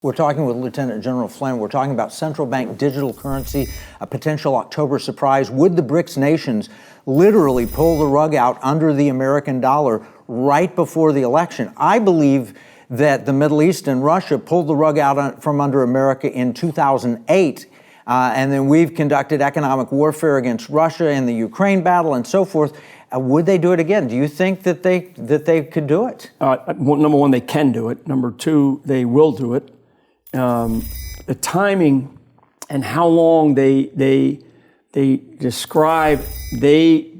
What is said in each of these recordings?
We're talking with Lieutenant General Flynn. We're talking about central bank digital currency, a potential October surprise. Would the BRICS nations literally pull the rug out under the American dollar right before the election? I believe that the Middle East and Russia pulled the rug out from under America in 2008. And then we've conducted economic warfare against Russia in the Ukraine battle and so forth. Would they do it again? Do you think that they could do it? Number one, they can do it. Number two, they will do it. The timing and how long they describe they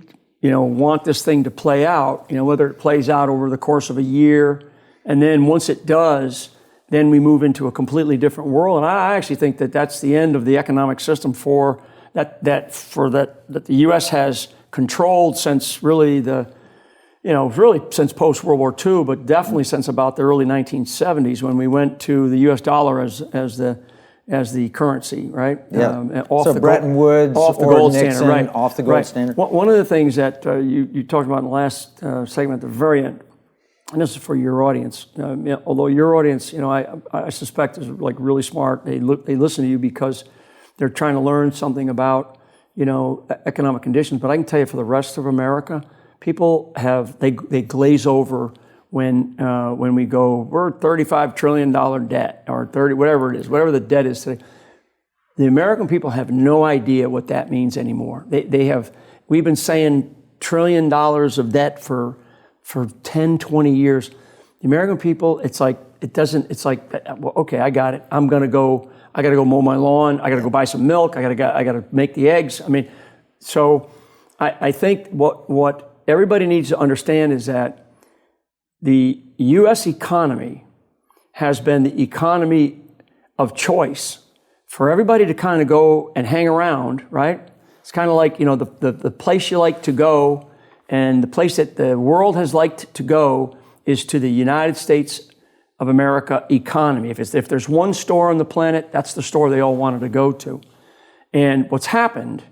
want this thing to play out, whether it plays out over the course of a year, and then once it does, then we move into a completely different world. And I actually think that that's the end of the economic system that the U.S. has controlled since really since post-World War II, but definitely since about the early 1970s when we went to the U.S. dollar as the currency, right? Yeah. So Bretton Woods, off the gold Nixon, standard, right? Off the gold standard. One of the things that you talked about in the last segment at the very end, and this is for your audience. Although your audience, I suspect is like really smart. They listen to you because they're trying to learn something about economic conditions. But I can tell you, for the rest of America, people they glaze over when we go, we're $35 trillion debt, or 30, whatever it is, whatever the debt is today. The American people have no idea what that means anymore. We've been saying $1 trillion of debt for 10, 20 years. The American people, it's like, well, okay, I got it. I gotta go mow my lawn. I gotta go buy some milk. I gotta make the eggs. So I think what everybody needs to understand is that the U.S. economy has been the economy of choice for everybody to kind of go and hang around, right? It's kind of like, the place you like to go, and the place that the world has liked to go is to the United States of America economy. If there's one store on the planet, that's the store they all wanted to go to. And what's happened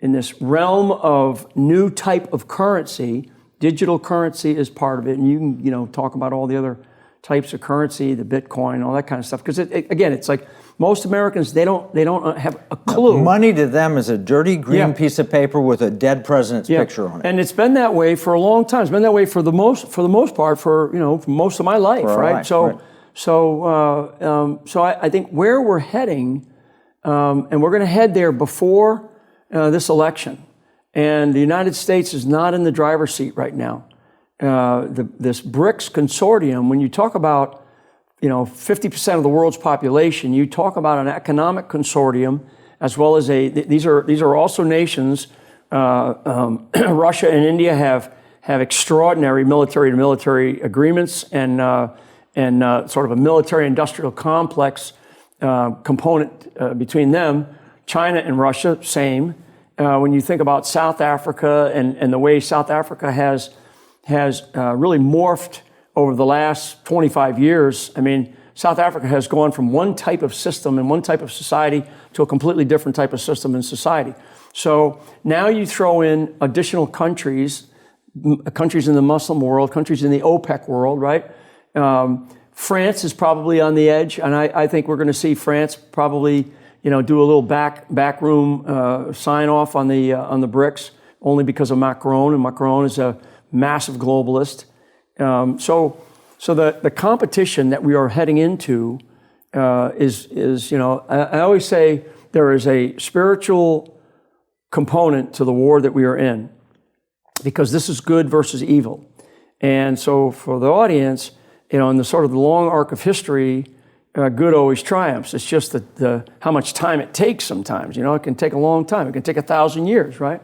in this realm of new type of currency, digital currency is part of it, and you can talk about all the other types of currency, the Bitcoin, all that kind of stuff. Because again, it's like most Americans, they don't have a clue. Money to them is a dirty green piece of paper with a dead president's picture on it. And it's been that way for a long time. It's been that way for the most part for most of my life, right? So I think where we're heading, and we're going to head there before this election. And the United States is not in the driver's seat right now. This BRICS consortium, when you talk about 50% of the world's population, you talk about an economic consortium, as well as these are also nations. Russia and India have extraordinary military-to-military agreements and sort of a military-industrial complex component between them. China and Russia, same. When you think about South Africa and the way South Africa has really morphed over the last 25 years, South Africa has gone from one type of system and one type of society to a completely different type of system and society. So now you throw in additional countries in the Muslim world, countries in the OPEC world, right? France is probably on the edge, and I think we're going to see France probably, do a little backroom sign off on the BRICS, only because of Macron, and Macron is a massive globalist. So the competition that we are heading into is I always say there is a spiritual component to the war that we are in, because this is good versus evil. And so for the audience, in the sort of the long arc of history, good always triumphs. It's just how much time it takes sometimes. It can take a long time. It can take 1,000 years, right?